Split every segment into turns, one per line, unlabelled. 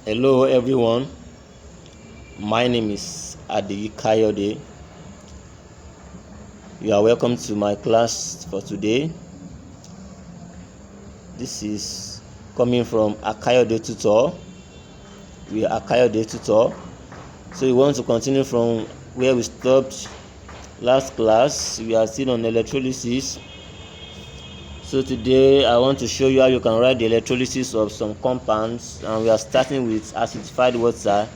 Hello everyone, my name is Kayode. You are welcome to my class for today. This is coming from Akayode Tutor. We are Akayode Tutor. So we want to continue from where we stopped last class. We are still on electrolysis. So today I want to show you how you can write the electrolysis of some compounds, and we are starting with acidified water,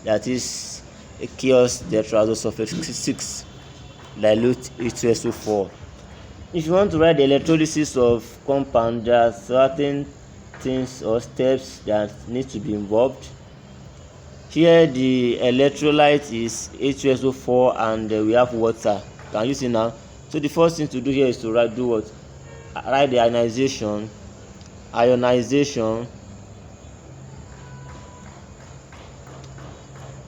that is aqueous tetrazosulfate 6 dilute H2SO4. If you want to write the electrolysis of compound, there are certain things or steps that need to be involved. Here the electrolyte is H2SO4 and we have water. Can you see now? So the first thing to do here is to write the ionization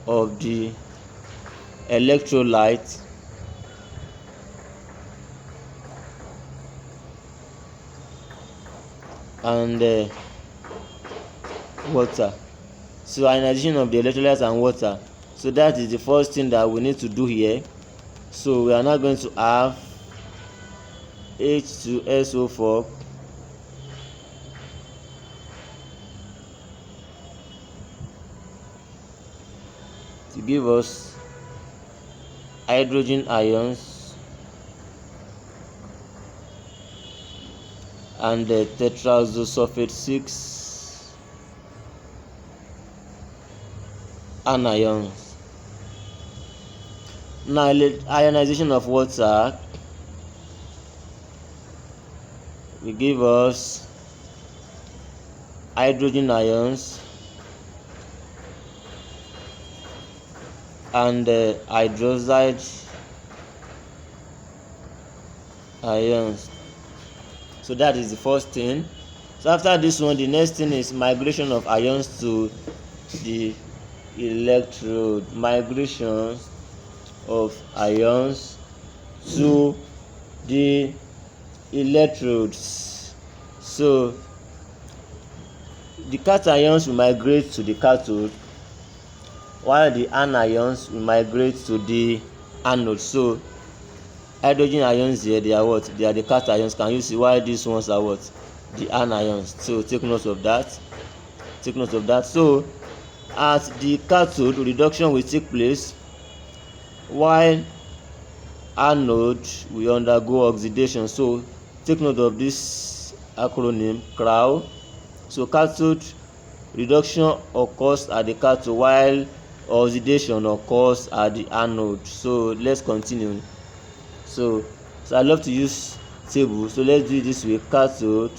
of the electrolyte and water. So ionization of the electrolyte and water. So that is the first thing that we need to do here. So we are now going to have H2SO4 to give us hydrogen ions and the tetrazosulfate 6 anions. Now ionization of water will give us hydrogen ions and hydroxide ions. So that is the first thing. So after this one, the next thing is migration of ions to the electrode. Migration of ions to the electrodes. So the cations will migrate to the cathode, while the anions will migrate to the anode. So hydrogen ions here, they are what? They are the cations. Can you see why these ones are what? The anions. So take note of that. So at the cathode, reduction will take place, while anode will undergo oxidation. So take note of this acronym CRAO. So cathode reduction occurs at the cathode, while oxidation occurs at the anode. So let's continue. So I love to use table. So let's do it this way: cathode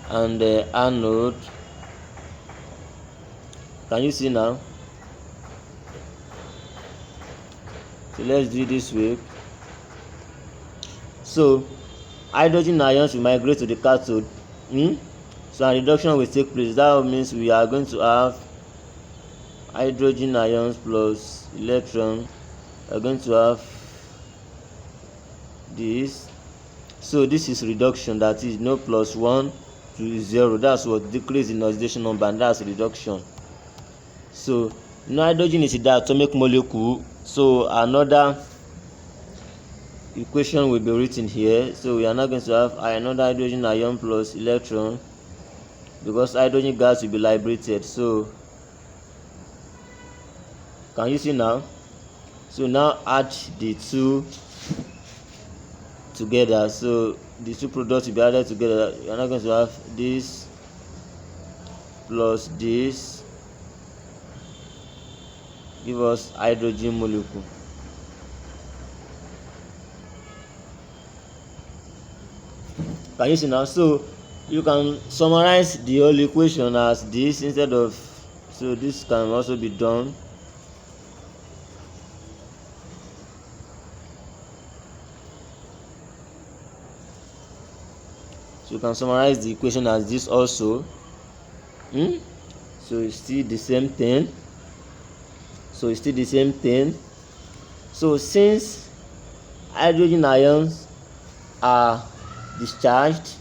and the anode. Can you see now? So let's do it this way. So hydrogen ions will migrate to the cathode. So a reduction will take place. That means we are going to have hydrogen ions plus electron. We are going to have this. So this is reduction, that is no plus 1 to 0. That's what decrease in oxidation number, and that's reduction. So hydrogen is the atomic molecule. So another equation will be written here. So we are not going to have another hydrogen ion plus electron, because hydrogen gas will be liberated. So can you see now? So now add the two together. So the two products will be added together. You are not going to have this plus this, give us hydrogen molecule. Can you see now? So you can summarize the whole equation as this instead of, so this can also be done. So you can summarize the equation as this also. So it's still the same thing. So since hydrogen ions are discharged,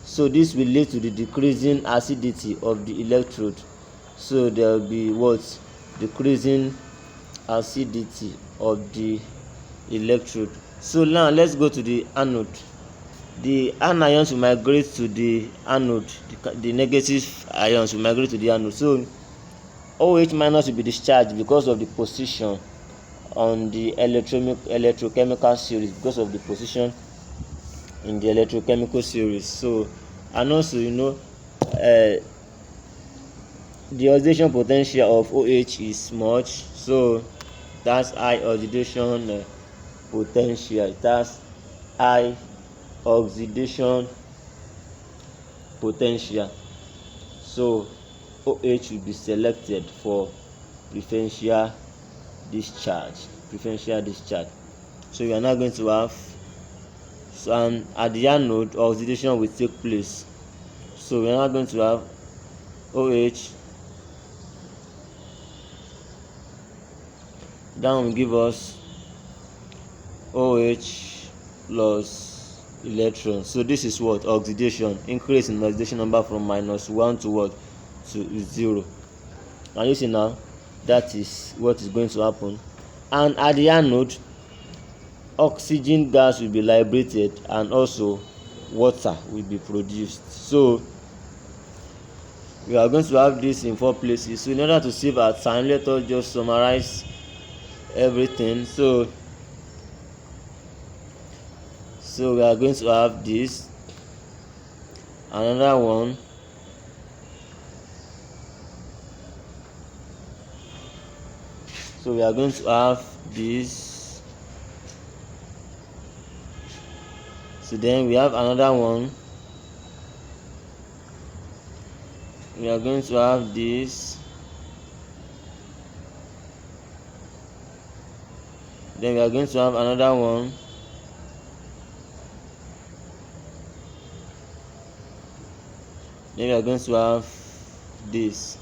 So this will lead to the decreasing acidity of the electrode. So there will be what? Decreasing acidity of the electrode. So now let's go to the anode. The anions will migrate to the anode. The negative ions will migrate to the anode. So OH minus will be discharged because of the position on the electrochemical series, because of the position in the electrochemical series. So, and also the oxidation potential of OH is much, so that's high oxidation potential. That's high oxidation potential. So OH will be selected for preferential discharge. So we are now going to have, and at the anode oxidation will take place. So we are now going to have OH. That will give us OH plus electron. So this is what? Oxidation. Increase in oxidation number from -1 to what? To 0. And you see now, that is what is going to happen. And at the anode, oxygen gas will be liberated and also water will be produced. So we are going to have this in 4 places. So in order to save our time, let us just summarize everything. So we are going to have this, another one, so we are going to have this, so then we have another one, we are going to have this, then we are going to have another one, then we are going to have this.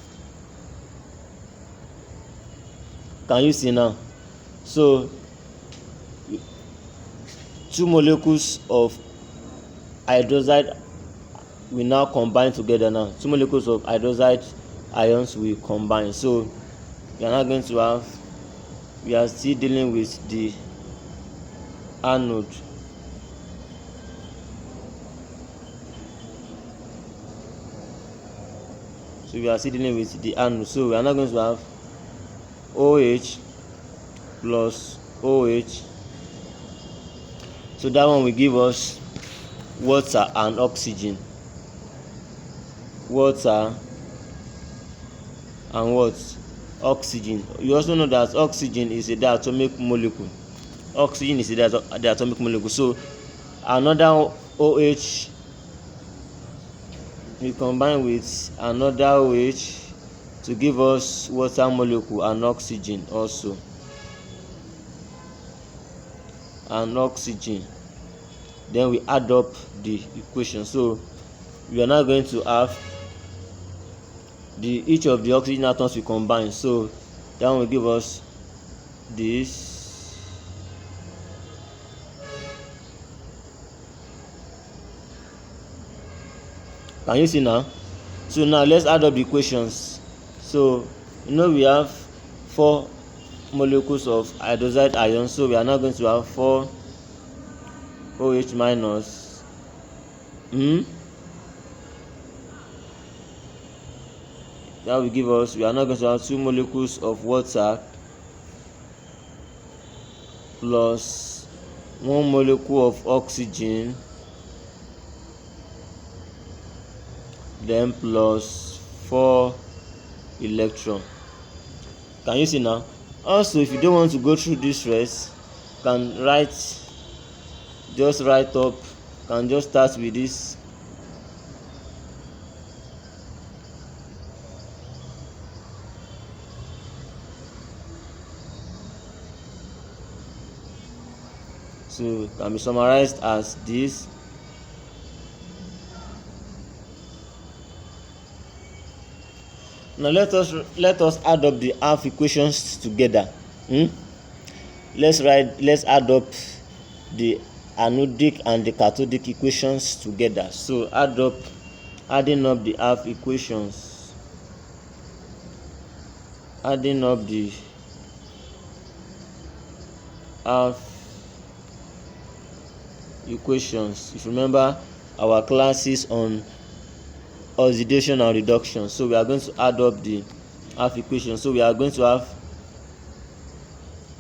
Can you see now? So 2 molecules of hydroxide will now combine together. Now 2 molecules of hydroxide ions will combine. So we are now going to have, we are still dealing with the anode. So we are still dealing with the anode. So we are now going to have OH plus OH. So that one will give us water and oxygen. Water and what? Oxygen. You also know that oxygen is a diatomic molecule. Oxygen is a diatomic molecule. So another OH we combine with another OH to give us water molecule and oxygen also. And oxygen. Then we add up the equation. So we are now going to have each of the oxygen atoms will combine. So that will give us this. Can you see now? So now let's add up the equations. So we have 4 molecules of hydroxide ion. So we are now going to have 4 OH minus that will give us, we are now going to have 2 molecules of water plus 1 molecule of oxygen, then plus 4 electron. Can you see now? Also, if you don't want to go through this rest, can just write up, can just start with this. So it can be summarized as this. Now let us add up the half equations together. Let's add up the anodic and the cathodic equations together. So adding up the half equations, adding up the half equations. If you remember our classes on oxidation and reduction, so we are going to add up the half equation. So we are going to have,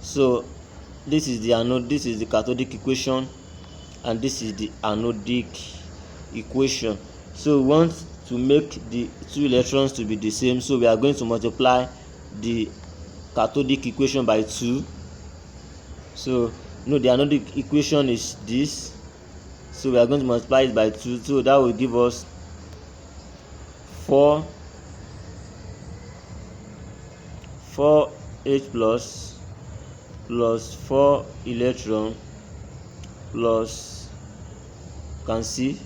so this is the anode, this is the cathodic equation, and this is the anodic equation. So we want to make the two electrons to be the same, so we are going to multiply the cathodic equation by 2. So the anodic equation is this, so we are going to multiply it by 2, so that will give us 4H plus 4 electron plus, you can see,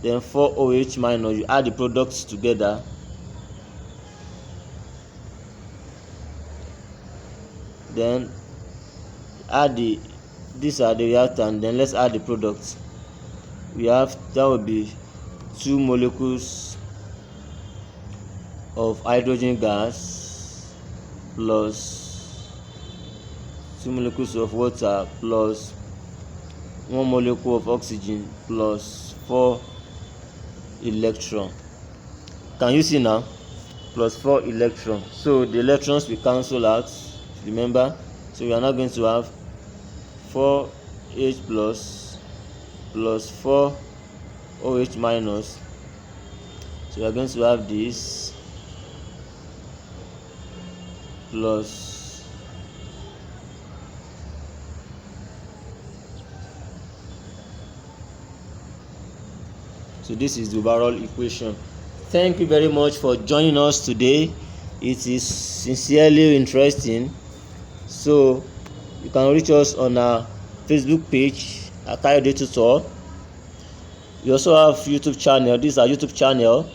then 4 OH minus. You add the products together, then add these are the reactant, then let's add the products. We have, that will be 2 molecules of hydrogen gas plus 2 molecules of water plus 1 molecule of oxygen plus 4 electron. Can you see now? Plus 4 electron. So the electrons will cancel out, remember. So we are now going to have 4H plus 4 OH minus. So we are going to have this plus so this is the overall equation. Thank you very much for joining us today. It is sincerely interesting. So you can reach us on our Facebook page, Akayode Tutor. We also have YouTube channel. This is our YouTube channel.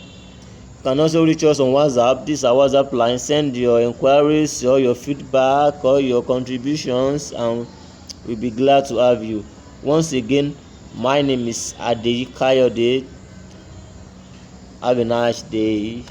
You can also reach us on WhatsApp. This is our WhatsApp line. Send your inquiries or your feedback or your contributions, and we'll be glad to have you. Once again, my name is Adeyi Kayode. Have a nice day.